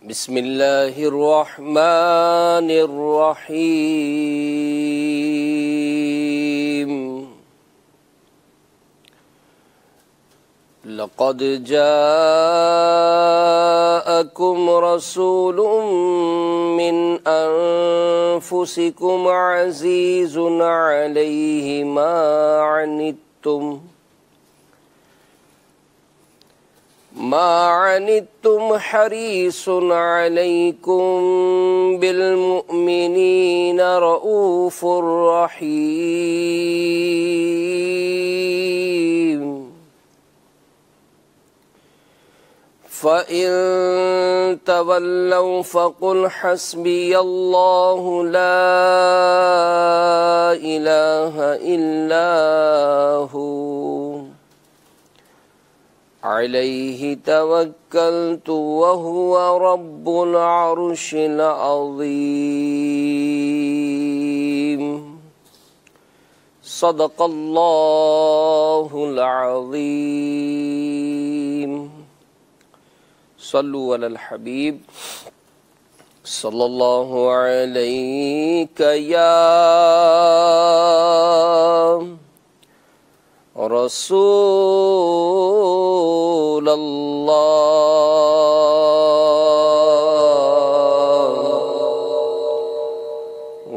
بسم اللہ الرحمن الرحیم لقد جاءکم رسول من انفسکم عزیز علیہ ما عنتم حریص علیکم بالمؤمنین رؤوف رحیم فَإِن تَوَلَّوْا فَقُلْ حَسْبِيَ اللَّهُ لَا إِلَٰهَ إِلَّا هُوَ علیہ توکلت وہو رب العرش العظیم صدق اللہ العظیم صلو علی الحبیب صلی اللہ علیہ یا رسول اللہ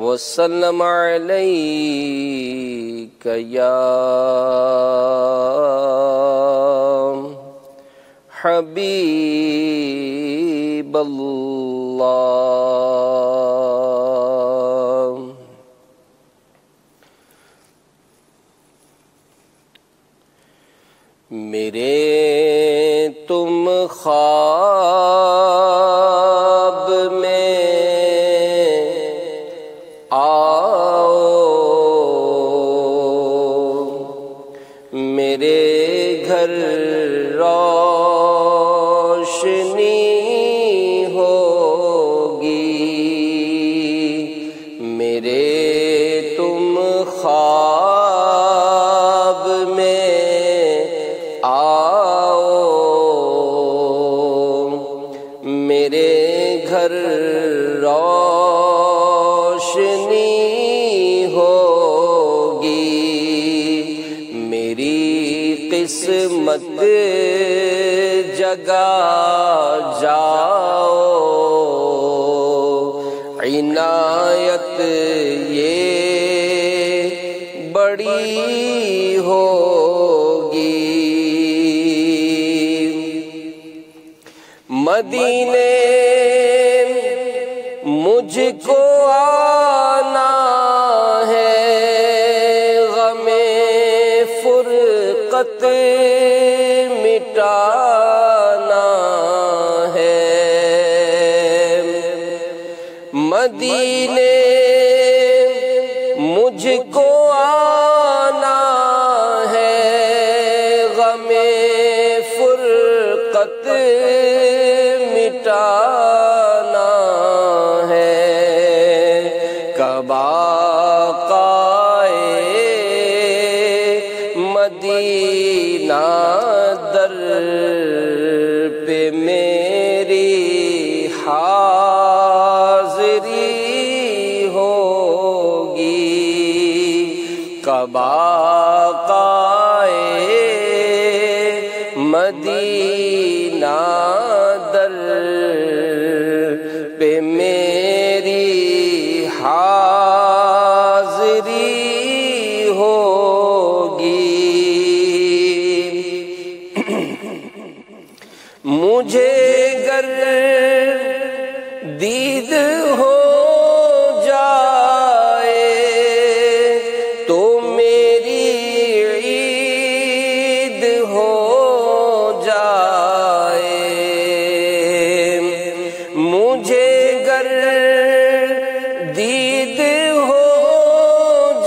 وسلم علیک یا حبیب اللہ۔ میرے تم خواب میں آؤ، میرے گھر روشنی ہوگی، میرے تم خواب میں آؤ، میرے گھر روشنی ہوگی، میری قسمت جگا جاؤ، عنایت یہ بڑی ہوگی، مدینے مجھ کو آنا ہے، غم فرقت مٹانا ہے، مدینے مجھ کو آنا ہے، غم فرقت مٹانا ہے، کب آقائے مدینہ در پہ میری حاضری ہوگی، کب آقائے مدینہ در پہ میری حاضری ہوگی، مجھے گر دید ہو جائے تو میری عید ہو جائے، مجھے گر دید ہو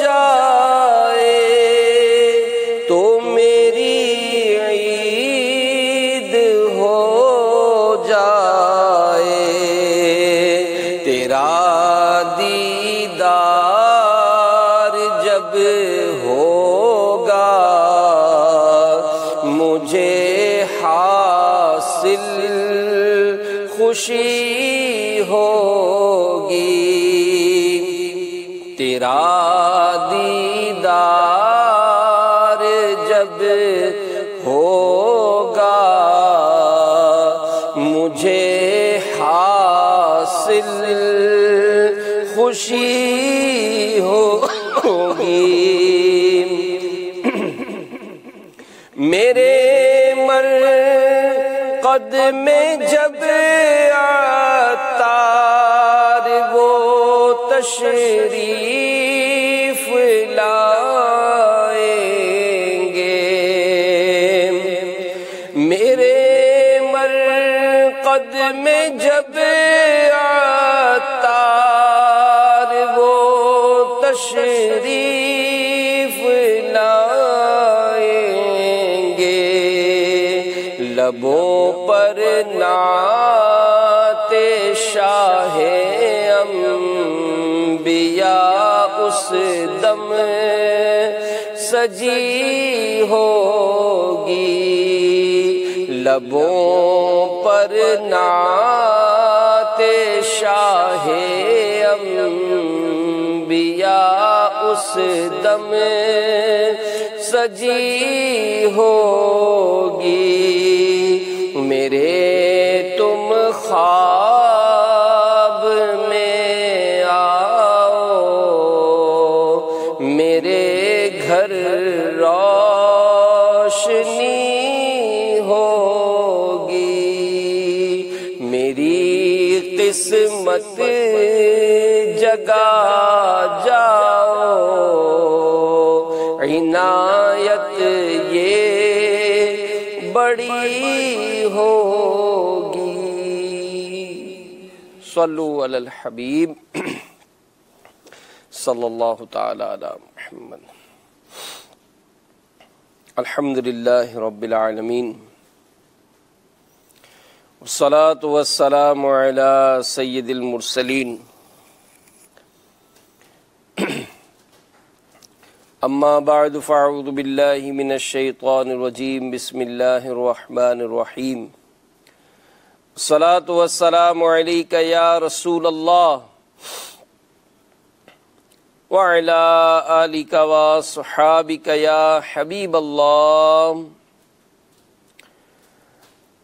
جائے تو میری عید ہو جائے، تیرا حاصل خوشی ہوگی، تیرا دیدار جب ہوگا مجھے حاصل خوشی ہوگی۔ میرے مرقد میں جب عطار وہ تشریف لائیں گے، میرے مرقد میں جب عطار وہ تشریف لائیں گے، لبوں پر نعت شاہ انبیاء اس دم سجی ہوگی، لبوں پر نعت شاہ انبیاء اس دم سجی ہوگی۔ میرے تم خواب میں آؤ، میرے گھر روشنی ہوگی، میری قسمت جگا جاؤ، عنایت یہ بڑی ہوگی۔ صلو علی الحبیب صلی اللہ تعالی علی محمد۔ الحمدللہ رب العالمین، والصلاة والسلام علی سید المرسلین، اما بعد فاعوذ باللہ من الشیطان الرجیم، بسم اللہ الرحمن الرحیم۔ الصلاة والسلام علیک یا رسول اللہ وعلی آلک وصحابک یا حبیب اللہ۔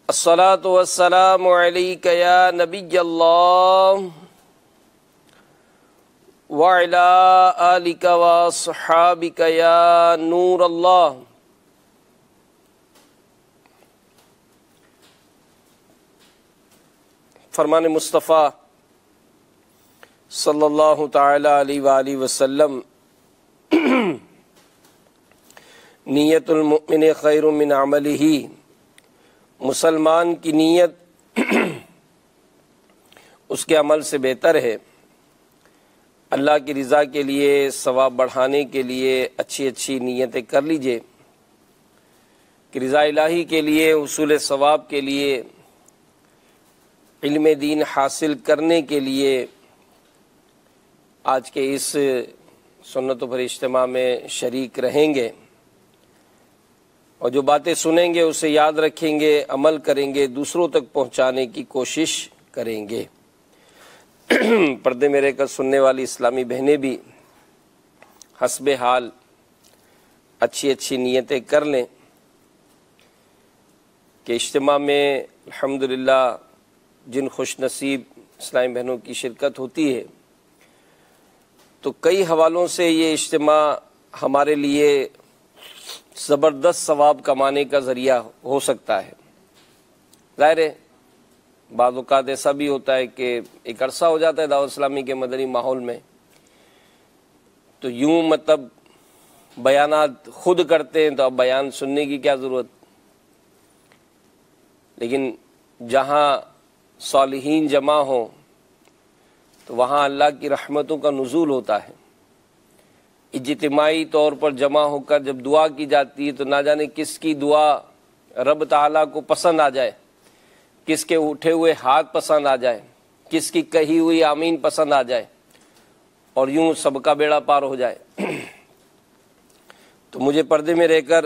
الصلاة والسلام علیک یا نبی اللہ وعلی آلک وصحابک یا نور اللہ۔ فرمان مصطفیٰ صلی اللہ تعالی علیہ وآلہ وسلم، نیت المؤمن خیر من عملہ، مسلمان کی نیت اس کے عمل سے بہتر ہے۔ اللہ کی رضا کے لیے، ثواب بڑھانے کے لیے اچھی اچھی نیتیں کر لیجئے کہ رضا الہی کے لیے، حصول ثواب کے لیے، علم دین حاصل کرنے کے لیے آج کے اس سنتوں پر اجتماع میں شریک رہیں گے، اور جو باتیں سنیں گے اسے یاد رکھیں گے، عمل کریں گے، دوسروں تک پہنچانے کی کوشش کریں گے۔ پردے میرے کا سننے والی اسلامی بہنیں بھی حسب حال اچھی اچھی نیتیں کر لیں کہ اجتماع میں الحمدللہ جن خوش نصیب اسلامی بہنوں کی شرکت ہوتی ہے تو کئی حوالوں سے یہ اجتماع ہمارے لیے زبردست ثواب کمانے کا ذریعہ ہو سکتا ہے۔ ظاہر ہے بعض اوقات ایسا بھی ہوتا ہے کہ ایک عرصہ ہو جاتا ہے دعوت اسلامی کے مدنی ماحول میں، تو یوں مطلب بیانات خود کرتے ہیں تو اب بیان سننے کی کیا ضرورت، لیکن جہاں صالحین جمع ہوں تو وہاں اللہ کی رحمتوں کا نزول ہوتا ہے۔ اجتماعی طور پر جمع ہو کر جب دعا کی جاتی ہے تو نہ جانے کس کی دعا رب تعالیٰ کو پسند آ جائے، کس کے اٹھے ہوئے ہاتھ پسند آ جائے، کس کی کہی ہوئی آمین پسند آ جائے، اور یوں سب کا بیڑا پار ہو جائے۔ تو مجھے پردے میں رہ کر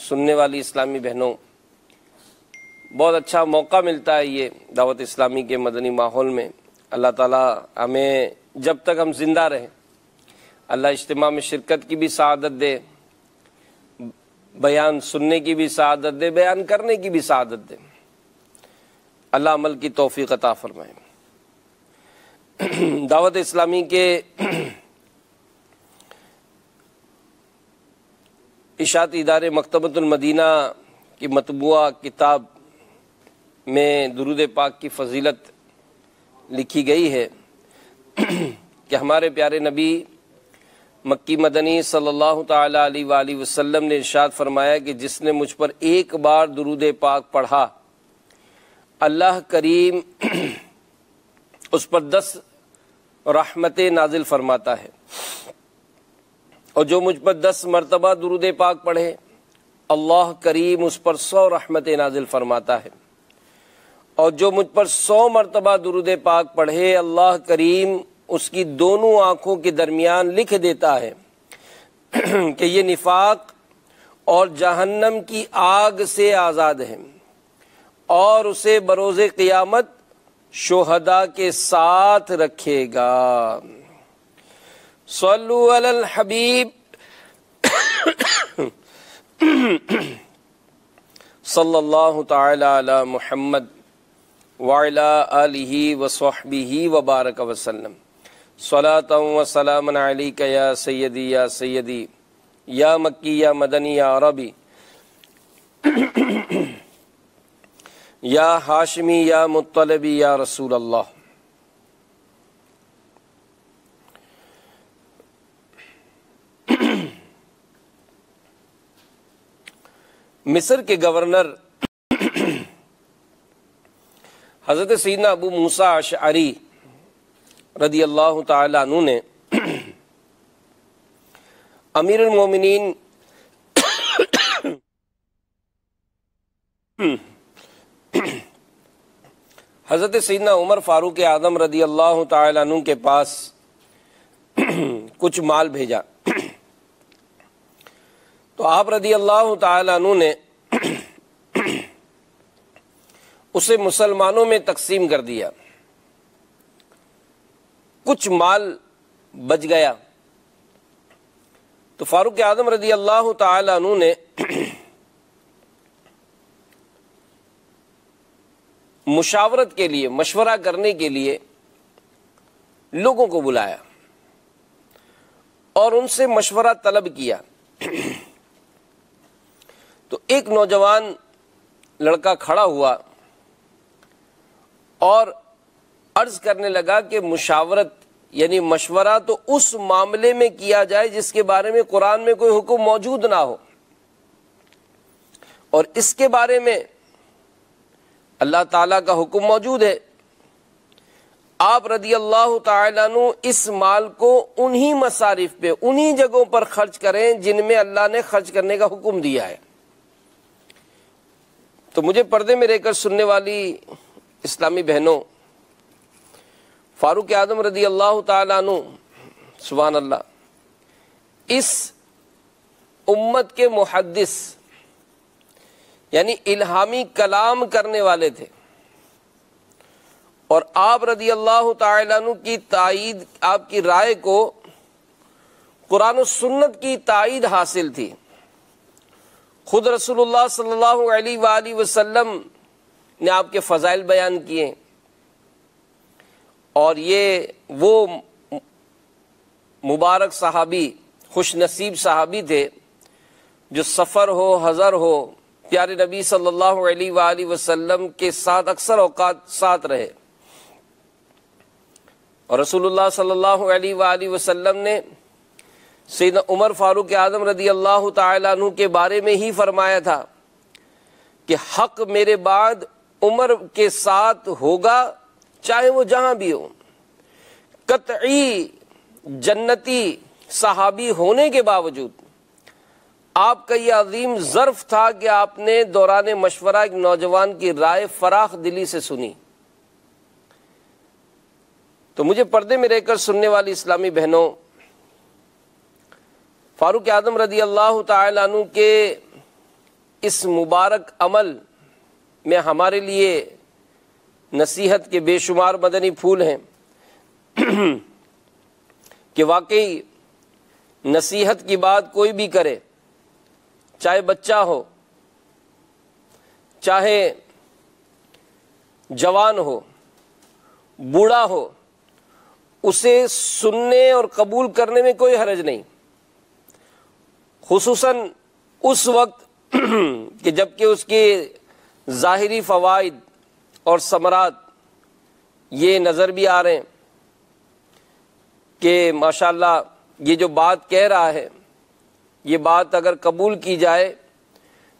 سننے والی اسلامی بہنوں، بہت اچھا موقع ملتا ہے یہ دعوت اسلامی کے مدنی ماحول میں۔ اللہ تعالیٰ ہمیں جب تک ہم زندہ رہیں اللہ اجتماع میں شرکت کی بھی سعادت دے، بیان سننے کی بھی سعادت دے، بیان کرنے کی بھی سعادت دے۔ اللہ عمل کی توفیق عطا فرمائے۔ دعوت اسلامی کے اشاعتی ادارے مکتبۃ المدینہ کی مطبوعہ کتاب میں درود پاک کی فضیلت لکھی گئی ہے کہ ہمارے پیارے نبی مکی مدنی صلی اللہ تعالی علیہ وآلہ وسلم نے ارشاد فرمایا کہ جس نے مجھ پر ایک بار درود پاک پڑھا اللہ کریم اس پر 10 رحمتیں نازل فرماتا ہے، اور جو مجھ پر 10 مرتبہ درود پاک پڑھے اللہ کریم اس پر 100 رحمتیں نازل فرماتا ہے، اور جو مجھ پر 100 مرتبہ درود پاک پڑھے اللہ کریم اس کی دونوں آنکھوں کے درمیان لکھ دیتا ہے کہ یہ نفاق اور جہنم کی آگ سے آزاد ہے، اور اسے بروز قیامت شہداء کے ساتھ رکھے گا۔ صلو علی الحبیب صلی اللہ تعالی علی محمد وعلی آلہ وصحبہ وبارک وسلم۔ صلاۃ و سلام علیک یا سیدی یا سیدی یا مکی یا مدنی یا عربی یا ہاشمی یا مطلبی یا رسول اللہ۔ مصر کے گورنر حضرت سیدنا ابو موسیٰ اشعری رضی اللہ تعالی عنہ نے امیر المومنین حضرت سیدنا عمر فاروق اعظم رضی اللہ تعالی عنہ کے پاس کچھ مال بھیجا، تو آپ رضی اللہ تعالی عنہ نے اسے مسلمانوں میں تقسیم کر دیا۔ کچھ مال بچ گیا تو فاروق اعظم رضی اللہ تعالی عنہ نے مشاورت کے لیے، مشورہ کرنے کے لیے لوگوں کو بلایا اور ان سے مشورہ طلب کیا۔ تو ایک نوجوان لڑکا کھڑا ہوا اور عرض کرنے لگا کہ مشاورت یعنی مشورہ تو اس معاملے میں کیا جائے جس کے بارے میں قرآن میں کوئی حکم موجود نہ ہو، اور اس کے بارے میں اللہ تعالیٰ کا حکم موجود ہے۔ آپ رضی اللہ تعالیٰ عنہ اس مال کو انہی مصارف پہ، انہی جگہوں پر خرچ کریں جن میں اللہ نے خرچ کرنے کا حکم دیا ہے۔ تو مجھے پردے میں رہ کر سننے والی اسلامی بہنوں، فاروق اعظم رضی اللہ تعالیٰ عنہ سبحان اللہ اس امت کے محدث یعنی الہامی کلام کرنے والے تھے، اور آپ رضی اللہ تعالیٰ عنہ کی تائید، آپ کی رائے کو قرآن و سنت کی تائید حاصل تھی۔ خود رسول اللہ صلی اللہ علیہ وآلہ وسلم نے آپ کے فضائل بیان کیے، اور یہ وہ مبارک صحابی، خوش نصیب صحابی تھے جو سفر ہو، حضر ہو، پیارے نبی صلی اللہ علیہ وآلہ وسلم کے ساتھ اکثر اوقات ساتھ رہے، اور رسول اللہ صلی اللہ علیہ وآلہ وسلم نے سیدنا عمر فاروق اعظم رضی اللہ تعالیٰ عنہ کے بارے میں ہی فرمایا تھا کہ حق میرے بعد عمر کے ساتھ ہوگا چاہے وہ جہاں بھی ہو۔ قطعی جنتی صحابی ہونے کے باوجود آپ کا یہ عظیم ظرف تھا کہ آپ نے دوران مشورہ ایک نوجوان کی رائے فراخ دلی سے سنی۔ تو مجھے پردے میں رہ کر سننے والی اسلامی بہنوں، فاروق اعظم رضی اللہ تعالی عنہ کے اس مبارک عمل میں ہمارے لیے نصیحت کے بے شمار مدنی پھول ہیں کہ واقعی نصیحت کی بات کوئی بھی کرے، چاہے بچہ ہو، چاہے جوان ہو، بوڑھا ہو، اسے سننے اور قبول کرنے میں کوئی حرج نہیں، خصوصاً اس وقت کہ جب کہ اس کے ظاہری فوائد اور ثمرات یہ نظر بھی آ رہے ہیں کہ ماشاءاللہ یہ جو بات کہہ رہا ہے، یہ بات اگر قبول کی جائے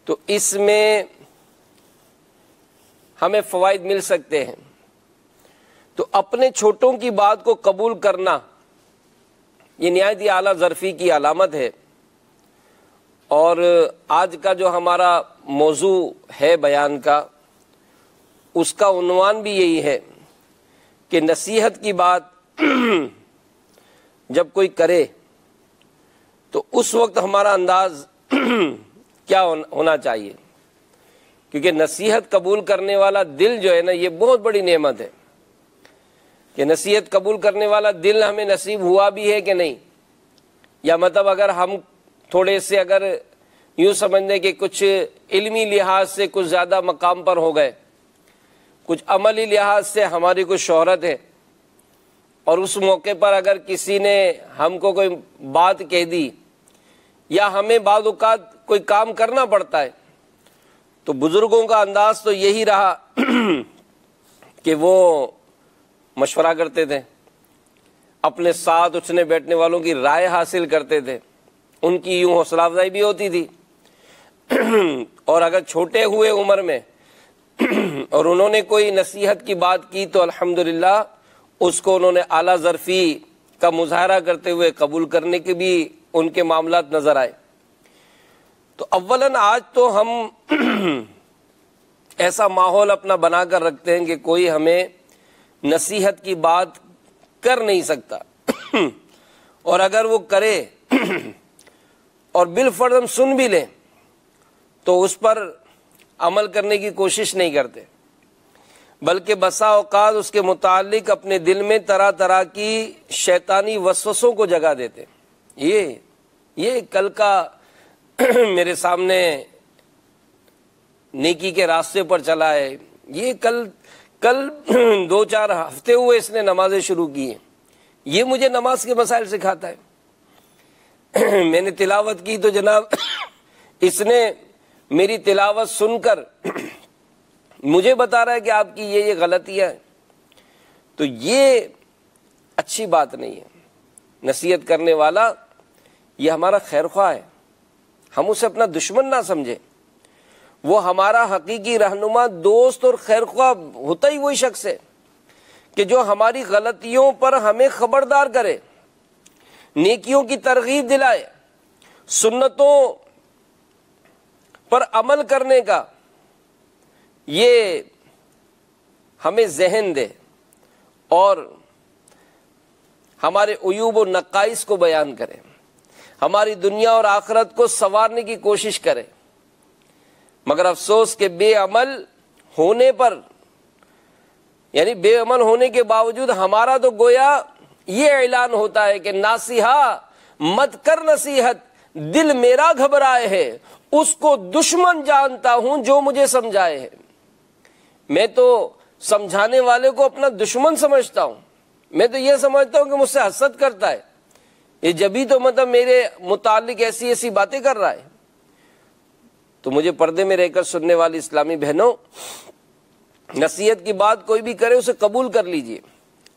تو اس میں ہمیں فوائد مل سکتے ہیں۔ تو اپنے چھوٹوں کی بات کو قبول کرنا یہ نہایت ہی اعلیٰ ظرفی کی علامت ہے۔ اور آج کا جو ہمارا موضوع ہے بیان کا، اس کا عنوان بھی یہی ہے کہ نصیحت کی بات جب کوئی کرے تو اس وقت ہمارا انداز کیا ہونا چاہیے، کیونکہ نصیحت قبول کرنے والا دل جو ہے نا، یہ بہت بڑی نعمت ہے کہ نصیحت قبول کرنے والا دل ہمیں نصیب ہوا بھی ہے کہ نہیں، یا مطلب اگر ہم تھوڑے سے اگر یوں سمجھنے کہ کچھ علمی لحاظ سے کچھ زیادہ مقام پر ہو گئے، کچھ عملی لحاظ سے ہماری کچھ شہرت ہے، اور اس موقع پر اگر کسی نے ہم کو کوئی بات کہہ دی یا ہمیں بعض اوقات کوئی کام کرنا پڑتا ہے، تو بزرگوں کا انداز تو یہی رہا کہ وہ مشورہ کرتے تھے، اپنے ساتھ اٹھنے بیٹھنے والوں کی رائے حاصل کرتے تھے، ان کی یوں حوصلہ افزائی بھی ہوتی تھی، اور اگر چھوٹے ہوئے عمر میں اور انہوں نے کوئی نصیحت کی بات کی تو الحمدللہ اس کو انہوں نے اعلیٰ ظرفی کا مظاہرہ کرتے ہوئے قبول کرنے کے بھی ان کے معاملات نظر آئے۔ تو اولاً آج تو ہم ایسا ماحول اپنا بنا کر رکھتے ہیں کہ کوئی ہمیں نصیحت کی بات کر نہیں سکتا، اور اگر وہ کرے اور بالفرض ہم سن بھی لیں تو اس پر عمل کرنے کی کوشش نہیں کرتے، بلکہ بسا اوقات اس کے متعلق اپنے دل میں طرح طرح کی شیطانی وسوسوں کو جگہ دیتے۔ یہ کل کا میرے سامنے نیکی کے راستے پر چلا ہے، یہ کل 2-4 ہفتے ہوئے اس نے نمازیں شروع کی ہیں، یہ مجھے نماز کے مسائل سکھاتا ہے۔ میں نے تلاوت کی تو جناب اس نے میری تلاوت سن کر مجھے بتا رہا ہے کہ آپ کی یہ غلطیاں ہیں، تو یہ اچھی بات نہیں ہے۔ نصیحت کرنے والا یہ ہمارا خیر خواہ ہے، ہم اسے اپنا دشمن نہ سمجھیں، وہ ہمارا حقیقی رہنما، دوست اور خیر خواہ ہوتا ہی وہی شخص ہے کہ جو ہماری غلطیوں پر ہمیں خبردار کرے، نیکیوں کی ترغیب دلائے، سنتوں پر عمل کرنے کا یہ ہمیں ذہن دے اور ہمارے عیوب و نقائص کو بیان کرے، ہماری دنیا اور آخرت کو سنوارنے کی کوشش کرے۔ مگر افسوس کہ بے عمل ہونے پر، یعنی بے عمل ہونے کے باوجود ہمارا تو گویا یہ اعلان ہوتا ہے کہ ناصحہ مت کر نصیحت، دل میرا گھبرائے ہے، اس کو دشمن جانتا ہوں جو مجھے سمجھائے ہے۔ میں تو سمجھانے والے کو اپنا دشمن سمجھتا ہوں، میں تو یہ سمجھتا ہوں کہ مجھ سے حسد کرتا ہے، یہ جبھی تو مطلب میرے متعلق ایسی باتیں کر رہا ہے۔ تو مجھے پردے میں رہ کر سننے والی اسلامی بہنوں، نصیحت کی بات کوئی بھی کرے اسے قبول کر لیجئے،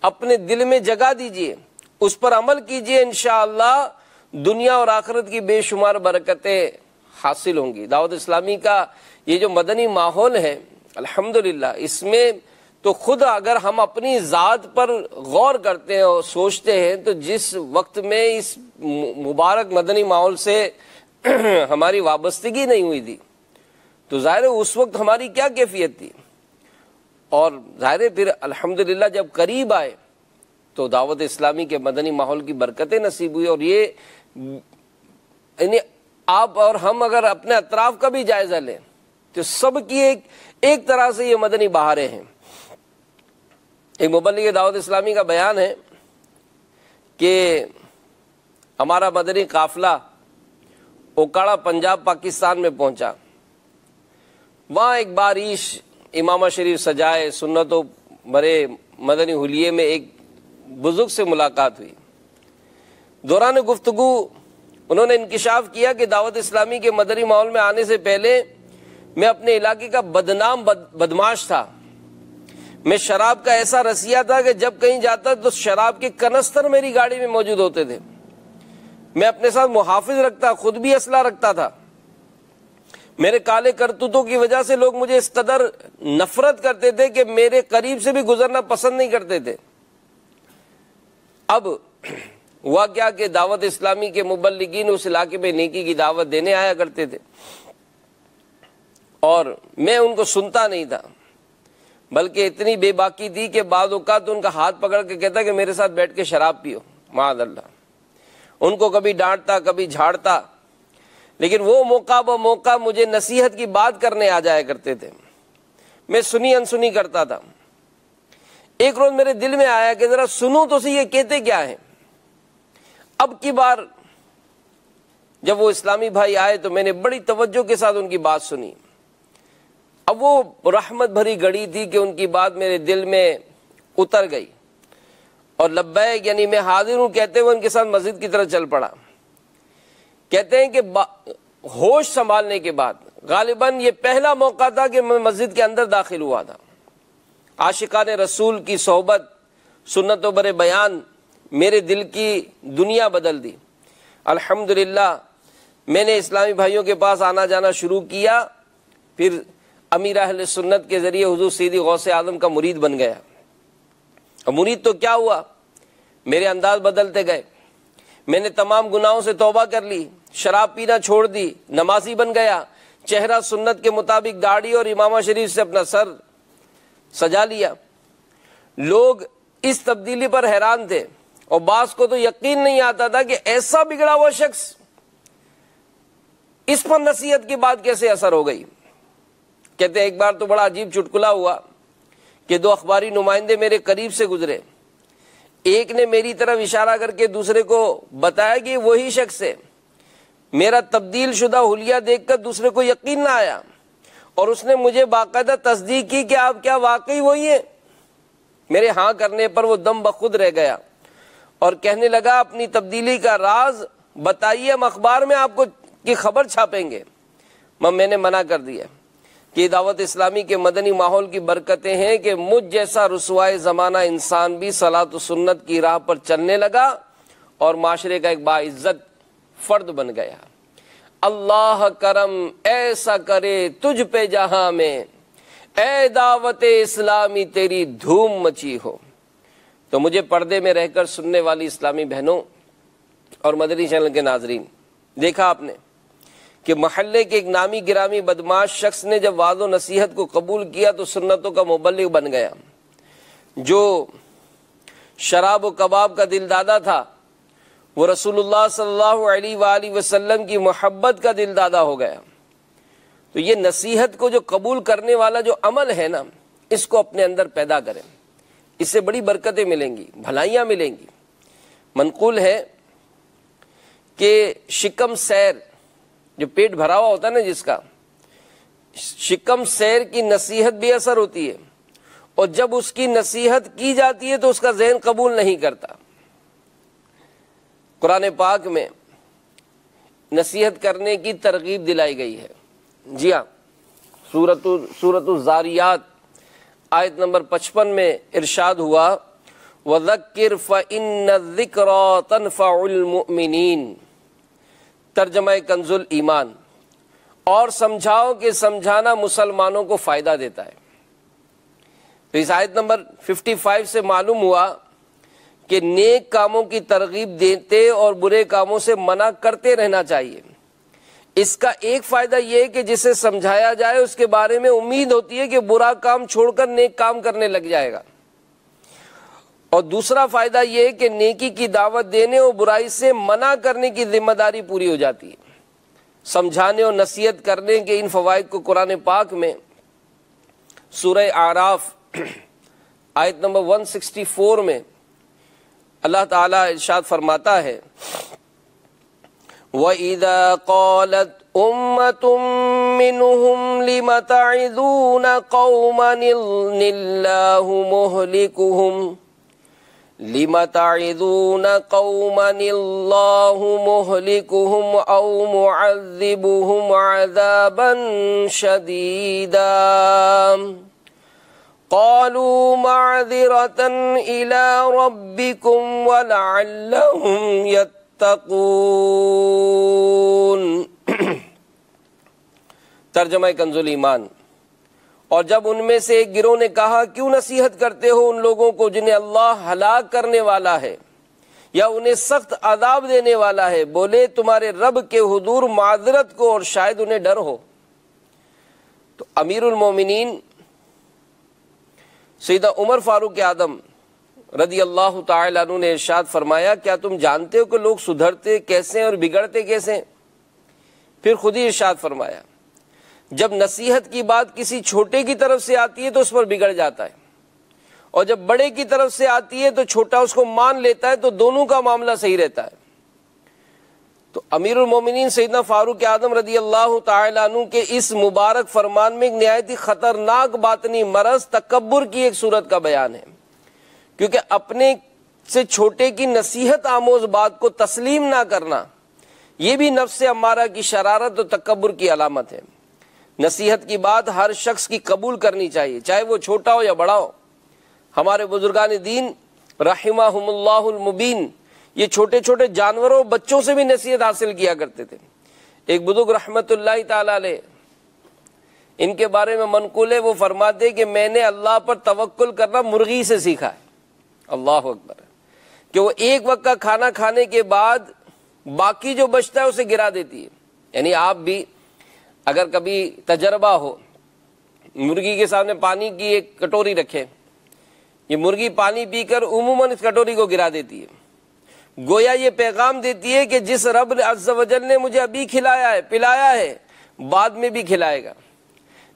اپنے دل میں جگہ دیجئے، اس پر عمل کیجئے، انشاءاللہ دنیا اور آخرت کی بے شمار برکتیں حاصل ہوں گی۔ دعوت اسلامی کا یہ جو مدنی ماحول ہے الحمدللہ، اس میں تو خود اگر ہم اپنی ذات پر غور کرتے ہیں اور سوچتے ہیں تو جس وقت میں اس مبارک مدنی ماحول سے ہماری وابستگی نہیں ہوئی تھی تو ظاہر ہے اس وقت ہماری کیا کیفیت تھی، اور ظاہر ہے پھر الحمدللہ جب قریب آئے تو دعوت اسلامی کے مدنی ماحول کی برکتیں نصیب ہوئی۔ اور یہ یعنی آپ اور ہم اگر اپنے اطراف کا بھی جائزہ لیں تو سب کی ایک طرح سے یہ مدنی بہاریں ہیں۔ ایک مبلغ دعوت اسلامی کا بیان ہے کہ ہمارا مدنی قافلہ اوکاڑا پنجاب پاکستان میں پہنچا، وہاں ایک بارش امامہ شریف سجائے سنتوں بھرے مدنی حلیے میں ایک بزرگ سے ملاقات ہوئی۔ دوران گفتگو انہوں نے انکشاف کیا کہ دعوت اسلامی کے مدنی ماحول میں آنے سے پہلے میں اپنے علاقے کا بدنام بدماش تھا۔ میں شراب کا ایسا رسیا تھا کہ جب کہیں جاتا تو شراب کے کنستر میری گاڑی میں موجود ہوتے تھے۔ میں اپنے ساتھ محافظ رکھتا، خود بھی اسلحہ رکھتا تھا۔ میرے کالے کرتوتوں کی وجہ سے لوگ مجھے اس قدر نفرت کرتے تھے کہ میرے قریب سے بھی گزرنا پسند نہیں کرتے تھے۔ اب ہوا کیا کہ دعوت اسلامی کے مبلغین اس علاقے میں نیکی کی دعوت دینے آیا کرتے تھے، اور میں ان کو سنتا نہیں تھا، بلکہ اتنی بے باکی تھی کہ بعض اوقات ان کا ہاتھ پکڑ کے کہتا کہ میرے ساتھ بیٹھ کے شراب پیو، معاذ اللہ۔ ان کو کبھی ڈانٹتا، کبھی جھاڑتا، لیکن وہ موقع بہ موقع مجھے نصیحت کی بات کرنے آ جایا کرتے تھے۔ میں سنی انسنی کرتا تھا۔ ایک روز میرے دل میں آیا کہ ذرا سنوں تو صحیح یہ کہتے کیا ہیں۔ اب کی بار جب وہ اسلامی بھائی آئے تو میں نے بڑی توجہ کے ساتھ ان کی بات سنی۔ اب وہ رحمت بھری گھڑی تھی کہ ان کی بات میرے دل میں اتر گئی، اور لبیک یعنی میں حاضر ہوں کہتے ہوئے ان کے ساتھ مسجد کی طرف چل پڑا۔ کہتے ہیں کہ ہوش سنبھالنے کے بعد غالباً یہ پہلا موقع تھا کہ میں مسجد کے اندر داخل ہوا تھا۔ عاشقان رسول کی صحبت، سنتوں برے بیان میرے دل کی دنیا بدل دی۔ الحمدللہ میں نے اسلامی بھائیوں کے پاس آنا جانا شروع کیا، پھر امیر اہل سنت کے ذریعے حضور سیدی غوث اعظم کا مرید بن گیا۔ اور مرید تو کیا ہوا، میرے انداز بدلتے گئے۔ میں نے تمام گناہوں سے توبہ کر لی، شراب پینا چھوڑ دی، نمازی بن گیا، چہرہ سنت کے مطابق داڑھی اور امامہ شریف سے اپنا سر سجا لیا۔ لوگ اس تبدیلی پر حیران تھے، اور بعض کو تو یقین نہیں آتا تھا کہ ایسا بگڑا ہوا شخص، اس پر نصیحت کی بات کیسے اثر ہو گئی۔ کہتے ہیں ایک بار تو بڑا عجیب چٹکلا ہوا کہ دو اخباری نمائندے میرے قریب سے گزرے۔ ایک نے میری طرف اشارہ کر کے دوسرے کو بتایا کہ وہی شخص ہے۔ میرا تبدیل شدہ حلیہ دیکھ کر دوسرے کو یقین نہ آیا، اور اس نے مجھے باقاعدہ تصدیق کی کہ آپ کیا واقعی وہی ہیں؟ میرے ہاں کرنے پر وہ دم بخود رہ گیا اور کہنے لگا اپنی تبدیلی کا راز بتائیے، ہم اخبار میں آپ کو کی خبر چھاپیں گے۔ میں نے منع کر دیا کہ دعوت اسلامی کے مدنی ماحول کی برکتیں ہیں کہ مجھ جیسا رسوائے زمانہ انسان بھی صلاۃ و سنت کی راہ پر چلنے لگا اور معاشرے کا ایک باعزت فرد بن گیا۔ اللہ کرم ایسا کرے تجھ پہ جہاں میں، اے دعوت اسلامی تیری دھوم مچی ہو۔ تو مجھے پردے میں رہ کر سننے والی اسلامی بہنوں اور مدنی چینل کے ناظرین، دیکھا آپ نے کہ محلے کے ایک نامی گرامی بدماش شخص نے جب وعظ و نصیحت کو قبول کیا تو سنتوں کا مبلغ بن گیا۔ جو شراب و کباب کا دل دادا تھا وہ رسول اللہ صلی اللہ علیہ وآلہ وسلم کی محبت کا دل دادا ہو گیا۔ تو یہ نصیحت کو جو قبول کرنے والا جو عمل ہے نا، اس کو اپنے اندر پیدا کریں، اس سے بڑی برکتیں ملیں گی، بھلائیاں ملیں گی۔ منقول ہے کہ شکم سیر، جو پیٹ بھرا ہوا ہوتا ہے نا جس کا، شکم سیر کی نصیحت بے اثر ہوتی ہے، اور جب اس کی نصیحت کی جاتی ہے تو اس کا ذہن قبول نہیں کرتا۔ قرآن پاک میں نصیحت کرنے کی ترغیب دلائی گئی ہے۔ جی ہاں، سورۃ الزاریات آیت نمبر 55 میں ارشاد ہوا وَذَكِّرْ فَإِنَّ الذِّكْرَى تَنْفَعُ الْمُؤْمِنِينَ، ترجمہ کنز الایمان، اور سمجھاؤ کہ سمجھانا مسلمانوں کو فائدہ دیتا ہے۔ تو اس آیت نمبر 55 سے معلوم ہوا کہ نیک کاموں کی ترغیب دیتے اور برے کاموں سے منع کرتے رہنا چاہیے۔ اس کا ایک فائدہ یہ ہے کہ جسے سمجھایا جائے اس کے بارے میں امید ہوتی ہے کہ برا کام چھوڑ کر نیک کام کرنے لگ جائے گا، اور دوسرا فائدہ یہ ہے کہ نیکی کی دعوت دینے اور برائی سے منع کرنے کی ذمہ داری پوری ہو جاتی ہے۔ سمجھانے اور نصیحت کرنے کے ان فوائد کو قرآن پاک میں سورہ اعراف آیت نمبر 164 میں اللہ تعالیٰ ارشاد فرماتا ہے وَإِذَا قَالَتْ أُمَّةٌ مِّنْهُمْ لِمَ تَعِظُونَ قَوْمًا اللَّهُ مُهْلِكُهُمْ أَوْ مُعَذِّبُهُمْ عَذَابًا شَدِيدًا قَالُوا مَعْذِرَةً إِلَىٰ رَبِّكُمْ وَلَعَلَّهُمْ يَتَّقُونَ۔ ترجمہ کنز الایمان۔ اور جب ان میں سے ایک گروہ نے کہا کیوں نصیحت کرتے ہو ان لوگوں کو جنہیں اللہ ہلاک کرنے والا ہے یا انہیں سخت عذاب دینے والا ہے، بولے تمہارے رب کے حضور معذرت کو اور شاید انہیں ڈر ہو۔ تو امیر المومنین سیدنا عمر فاروق اعظم رضی اللہ تعالی عنہ نے ارشاد فرمایا کیا تم جانتے ہو کہ لوگ سدھرتے کیسے اور بگڑتے کیسے؟ پھر خود ہی ارشاد فرمایا جب نصیحت کی بات کسی چھوٹے کی طرف سے آتی ہے تو اس پر بگڑ جاتا ہے، اور جب بڑے کی طرف سے آتی ہے تو چھوٹا اس کو مان لیتا ہے، تو دونوں کا معاملہ صحیح رہتا ہے۔ تو امیر المومنین سیدنا فاروق اعظم رضی اللہ تعالی عنہ کے اس مبارک فرمان میں ایک نہایت ہی خطرناک باطنی مرض تکبر کی ایک صورت کا بیان ہے، کیونکہ اپنے سے چھوٹے کی نصیحت آموز بات کو تسلیم نہ کرنا یہ بھی نفس امارہ کی شرارت اور تکبر کی علامت ہے۔ نصیحت کی بات ہر شخص کی قبول کرنی چاہیے، چاہے وہ چھوٹا ہو یا بڑا ہو۔ ہمارے بزرگان دین رحمہم اللہ المبین یہ چھوٹے چھوٹے جانوروں بچوں سے بھی نصیحت حاصل کیا کرتے تھے۔ ایک بزرگ رحمت اللہ تعالی علیہ ان کے بارے میں منقول ہے، وہ فرماتے کہ میں نے اللہ پر توکل کرنا مرغی سے سیکھا ہے، اللہ اکبر، کہ وہ ایک وقت کا کھانا کھانے کے بعد باقی جو بچتا ہے اسے گرا دیتی ہے۔ یعنی آپ بھی اگر کبھی تجربہ ہو، مرغی کے سامنے پانی کی ایک کٹوری رکھے، یہ مرغی پانی پی کر عموماً اس کٹوری کو گرا دیتی ہے، گویا یہ پیغام دیتی ہے کہ جس رب عز و جل نے مجھے ابھی کھلایا ہے پلایا ہے بعد میں بھی کھلائے گا،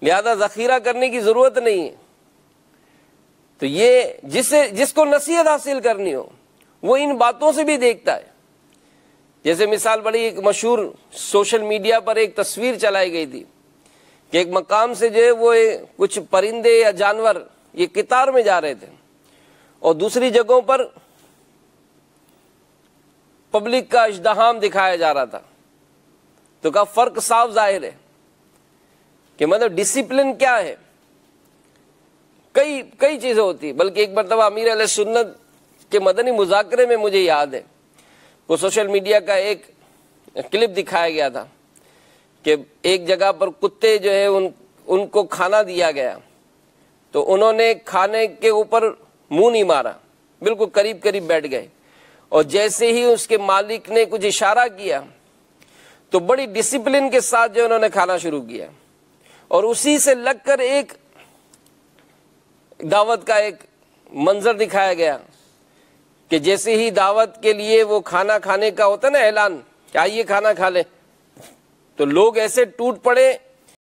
لہذا ذخیرہ کرنے کی ضرورت نہیں ہے۔ تو یہ جس کو نصیحت حاصل کرنی ہو وہ ان باتوں سے بھی دیکھتا ہے۔ جیسے مثال بڑی ایک مشہور سوشل میڈیا پر ایک تصویر چلائی گئی تھی کہ ایک مقام سے جو ہے وہ کچھ پرندے یا جانور یہ قطار میں جا رہے تھے، اور دوسری جگہوں پر پبلک کا ازدحام دکھایا جا رہا تھا۔ تو کا فرق صاف ظاہر ہے کہ مطلب ڈسپلن کیا ہے۔ کئی چیزیں ہوتی ہیں، بلکہ ایک مرتبہ امیر علیہ سنت کے مدنی مذاکرے میں مجھے یاد ہے وہ سوشل میڈیا کا ایک کلپ دکھایا گیا تھا کہ ایک جگہ پر کتے جو ہے ان کو کھانا دیا گیا، تو انہوں نے کھانے کے اوپر منہ نہیں مارا، بالکل قریب قریب بیٹھ گئے، اور جیسے ہی اس کے مالک نے کچھ اشارہ کیا تو بڑی ڈسپلن کے ساتھ جو انہوں نے کھانا شروع کیا، اور اسی سے لگ کر ایک دعوت کا ایک منظر دکھایا گیا کہ جیسے ہی دعوت کے لیے وہ کھانا کھانے کا ہوتا ہے نا اعلان کہ آئیے کھانا کھا لیں، تو لوگ ایسے ٹوٹ پڑے